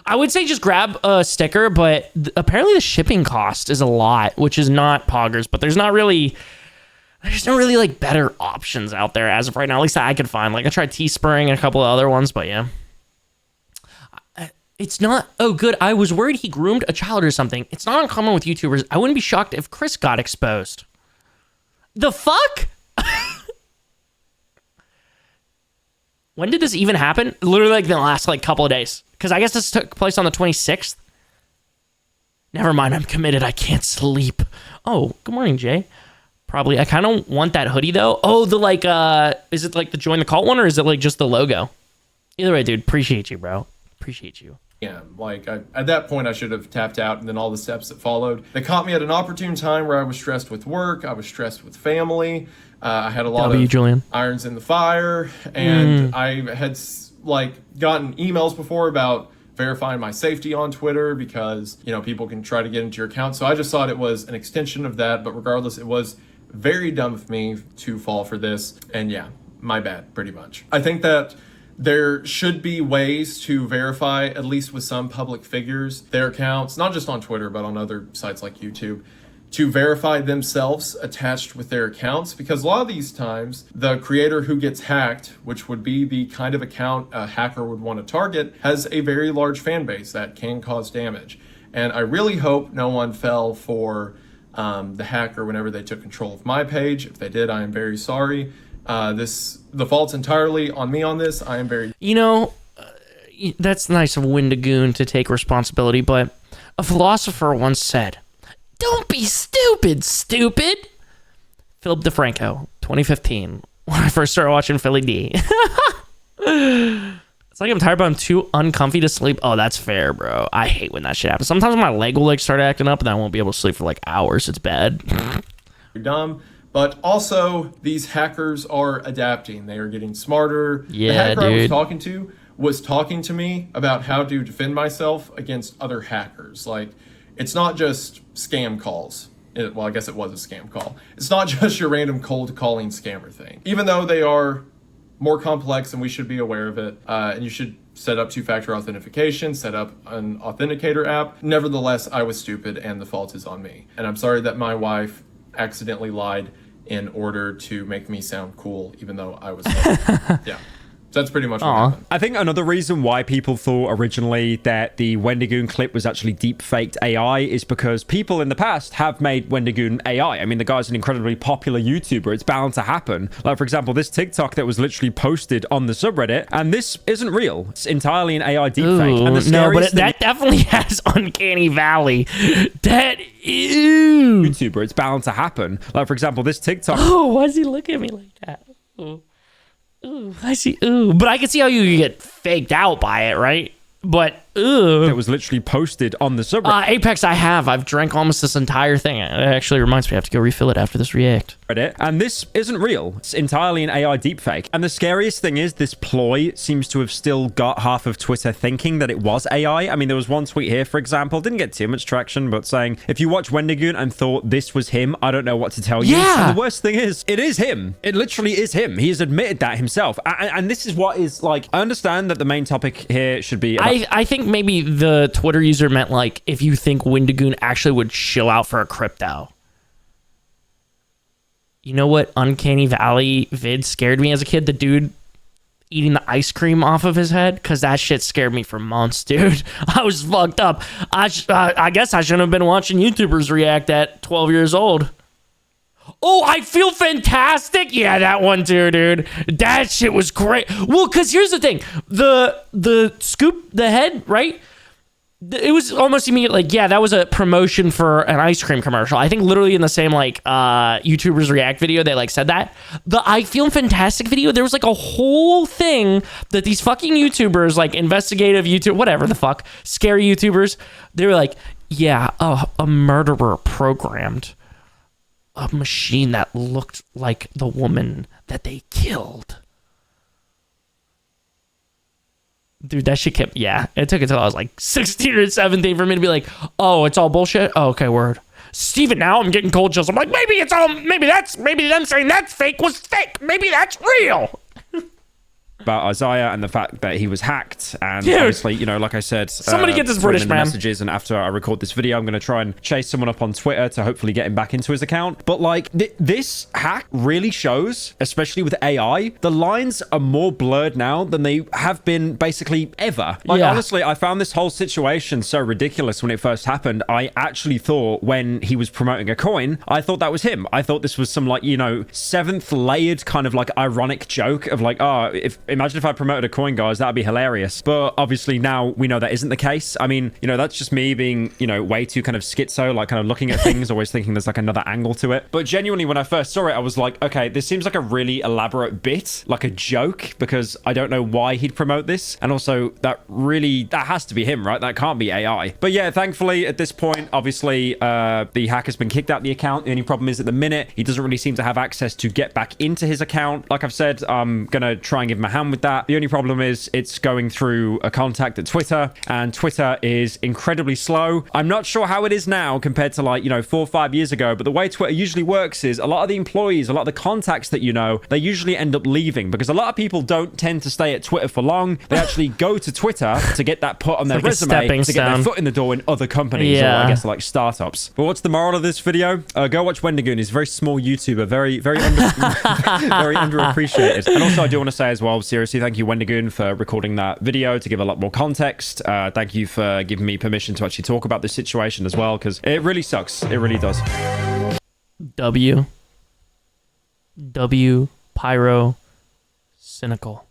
I would say just grab a sticker, but apparently the shipping cost is a lot, which is not poggers, but there's no really like better options out there as of right now. At least that I could find. Like I tried Teespring and a couple of other ones, but yeah. It's not, oh good, I was worried he groomed a child or something. It's not uncommon with YouTubers. I wouldn't be shocked if Chris got exposed. The fuck? When did this even happen? Literally like in the last like couple of days. Because I guess this took place on the 26th. Never mind, I'm committed. I can't sleep. Oh, good morning, Jay. Probably. I kind of want that hoodie though. Oh, the like, is it like the join the cult one or is it like just the logo? Either way, dude, appreciate you, bro. Appreciate you. Yeah, like at that point I should have tapped out, and then all the steps that followed. They caught me at an opportune time where I was stressed with work. I was stressed with family. I had a lot of Julian. irons in the fire, and I had like gotten emails before about verifying my safety on Twitter because, you know, people can try to get into your account. So I just thought it was an extension of that, but regardless, it was very dumb of me to fall for this. And yeah, my bad, pretty much. I think that there should be ways to verify, at least with some public figures, their accounts, not just on Twitter, but on other sites like YouTube, to verify themselves attached with their accounts. Because a lot of these times, the creator who gets hacked, which would be the kind of account a hacker would want to target, has a very large fan base that can cause damage. And I really hope no one fell for the hacker whenever they took control of my page. If they did, I am very sorry. The fault's entirely on me on this. I am very... You know, that's nice of Wendigoon to take responsibility, but a philosopher once said, don't be stupid, stupid. Philip DeFranco, 2015, when I first started watching Philly D. It's like I'm tired, but I'm too uncomfy to sleep. Oh, that's fair, bro. I hate when that shit happens. Sometimes my leg will like start acting up and I won't be able to sleep for like hours. It's bad. dumb. But also, these hackers are adapting. They are getting smarter. Yeah, the hacker dude. I was talking to was talking to me about how to defend myself against other hackers. Like, it's not just scam calls. Well, I guess it was a scam call. It's not just your random cold calling scammer thing. Even though they are more complex and we should be aware of it, and you should set up two-factor authentication, set up an authenticator app. Nevertheless, I was stupid and the fault is on me. And I'm sorry that my wife accidentally lied in order to make me sound cool, even though I was yeah. So that's pretty much what happened. I think another reason why people thought originally that the Wendigoon clip was actually deep-faked AI is because people in the past have made Wendigoon AI. I mean, the guy's an incredibly popular YouTuber. It's bound to happen. Like, for example, this TikTok that was literally posted on the subreddit, and this isn't real. It's entirely an AI deepfake. And the no, but scariest thing- that definitely has Uncanny Valley. That, ew. YouTuber, it's bound to happen. Like, for example, this TikTok... Oh, why does he look at me like that? Ooh, I see. Ooh, but I can see how you get faked out by it, right? But Ugh. that was literally posted on the subreddit. Apex, I have. I've drank almost this entire thing. It actually reminds me I have to go refill it after this react. And this isn't real. It's entirely an AI deepfake. And the scariest thing is this ploy seems to have still got half of Twitter thinking that it was AI. I mean, there was one tweet here, for example, didn't get too much traction, but saying, if you watch Wendigoon and thought this was him, I don't know what to tell you. Yeah. And the worst thing is, it is him. It literally is him. He has admitted that himself. And this is what is like, I understand that the main topic here should be... I think maybe the Twitter user meant like, if you think Wendigoon actually would chill out for a crypto. You know what Uncanny Valley vid scared me as a kid? The dude eating the ice cream off of his head, because that shit scared me for months, dude. I was fucked up. I guess I shouldn't have been watching YouTubers react at 12 years old. Oh, I feel fantastic. Yeah, that one too, dude. That shit was great. Well, because here's the thing. The scoop, the head, right? It was almost immediate, like, yeah, that was a promotion for an ice cream commercial. I think literally in the same, like, YouTubers React video, they, like, said that. The I Feel Fantastic video, there was, like, a whole thing that these fucking YouTubers, like, investigative YouTube, whatever the fuck, scary YouTubers, they were like, yeah, a murderer programmed a machine that looked like the woman that they killed. Dude, that shit kept, yeah. It took until I was like 16 or 17 for me to be like, oh, it's all bullshit? Oh, okay, word. Steven, now I'm getting cold chills. I'm like, maybe them saying that's fake was fake. Maybe that's real. About Isaiah and the fact that he was hacked, and Dude, obviously, you know, like I said, somebody get this throw him British in the man messages, and after I record this video, I'm going to try and chase someone up on Twitter to hopefully get him back into his account. But like this hack really shows, especially with AI, the lines are more blurred now than they have been basically ever. Like, honestly, I found this whole situation so ridiculous when it first happened. I actually thought when he was promoting a coin, I thought that was him. I thought this was some, like, you know, seventh layered kind of like ironic joke of like, oh, imagine if I promoted a coin, guys, that'd be hilarious. But obviously now we know that isn't the case. I mean, you know, that's just me being, you know, way too kind of schizo, like kind of looking at things, always thinking there's like another angle to it. But genuinely, when I first saw it, I was like, okay, this seems like a really elaborate bit, like a joke, because I don't know why he'd promote this. And also that has to be him, right? That can't be AI. But yeah, thankfully at this point, obviously the hacker's been kicked out of the account. The only problem is at the minute, he doesn't really seem to have access to get back into his account. Like I've said, I'm gonna try and give him a hand with that. The only problem is it's going through a contact at Twitter, and Twitter is incredibly slow. I'm not sure how it is now compared to, like, you know, 4 or 5 years ago, but the way Twitter usually works is a lot of the employees, a lot of the contacts that you know, they usually end up leaving because a lot of people don't tend to stay at Twitter for long. They actually go to Twitter to get that put on their resume, to get their foot in the door in other companies, or I guess like startups. But what's the moral of this video? Go watch Wendigoon. He's a very small YouTuber, very very underappreciated. And also I do want to say as well, seriously, thank you Wendigoon for recording that video to give a lot more context. Thank you for giving me permission to actually talk about this situation as well, because it really sucks. It really does. W Pyro Cynical.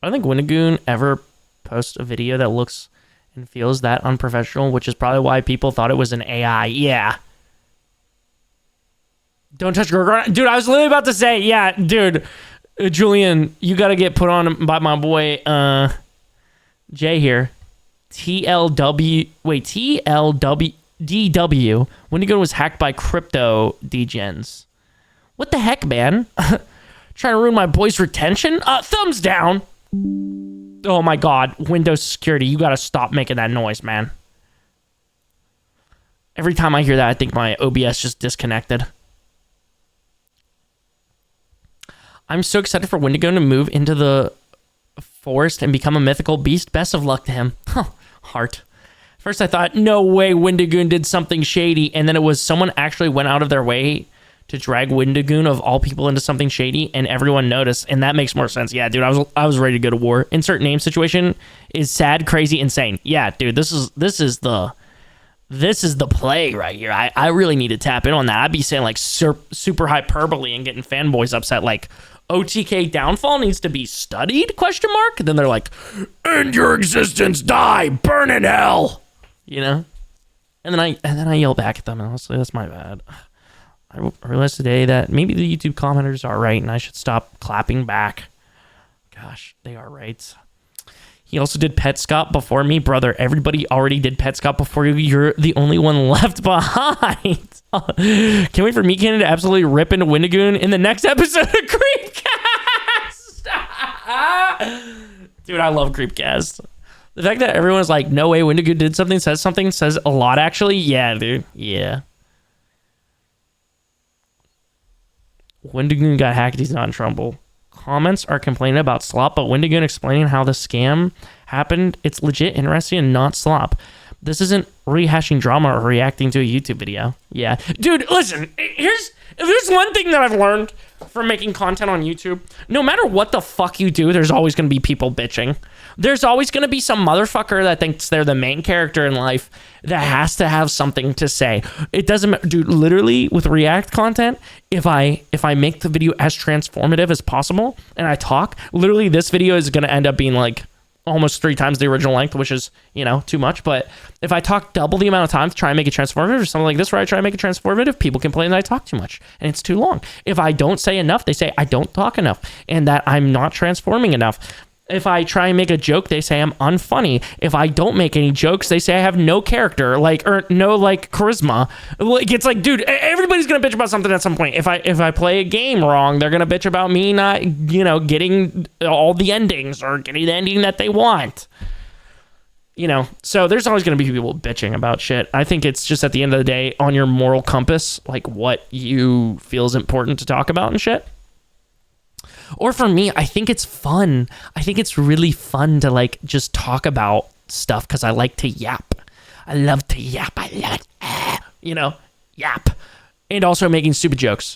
I don't think Wendigoon ever posts a video that looks and feels that unprofessional, which is probably why people thought it was an AI. Yeah. Don't touch Gorgon. Dude, I was literally about to say, yeah, dude. Julian, you got to get put on by my boy Jay here. TLDW. Wendigoon was hacked by crypto degens. What the heck, man? Trying to ruin my boy's retention? Thumbs down. Oh my God. Windows security, you got to stop making that noise, man. Every time I hear that, I think my OBS just disconnected. I'm so excited for Wendigoon to move into the forest and become a mythical beast. Best of luck to him. Heart. First I thought, no way Wendigoon did something shady, and then it was someone actually went out of their way to drag Wendigoon of all people into something shady, and everyone noticed, and that makes more sense. Yeah, dude, I was ready to go to war. Insert name situation is sad, crazy, insane. Yeah, dude, this is the play right here. I really need to tap in on that. I'd be saying like super hyperbole and getting fanboys upset like OTK downfall needs to be studied, ? Then they're like, end your existence, die, burn in hell, you know? And then I yell back at them, and honestly, that's my bad. I realized today that maybe the YouTube commenters are right and I should stop clapping back. Gosh, they are right. He also did Petscop before me. Brother, everybody already did Petscop before you. You're the only one left behind. Can't wait for me Cannon to absolutely rip into Wendigoon in the next episode of Creepcast. Dude, I love Creepcast. The fact that everyone's like, no way, Wendigoon did something, says a lot, actually. Yeah, dude. Yeah. Wendigoon got hacked. He's not in trouble. Comments are complaining about slop, but Wendigoon explaining how the scam happened. It's legit interesting and not slop. This isn't rehashing drama or reacting to a YouTube video. Yeah. Dude, listen, if there's one thing that I've learned from making content on YouTube, no matter what the fuck you do, there's always going to be people bitching. There's always going to be some motherfucker that thinks they're the main character in life that has to have something to say. It doesn't matter. Dude, literally with React content, if I make the video as transformative as possible and I talk, literally this video is going to end up being like almost 3 times the original length, which is, too much. But if I talk double the amount of time to try and make it transformative or something like this where I try and make it transformative, people complain that I talk too much and it's too long. If I don't say enough, they say I don't talk enough and that I'm not transforming enough. If I try and make a joke, they say I'm unfunny. If I don't make any jokes, they say I have no character, or no charisma. It's like, dude, everybody's gonna bitch about something at some point. If I play a game wrong, they're gonna bitch about me not, getting all the endings or getting the ending that they want. So there's always gonna be people bitching about shit. I think it's just at the end of the day on your moral compass, like what you feel is important to talk about and shit. Or for me, I think it's fun. I think it's really fun to just talk about stuff because I like to yap. I love to yap. I love it. Yap. And also making stupid jokes.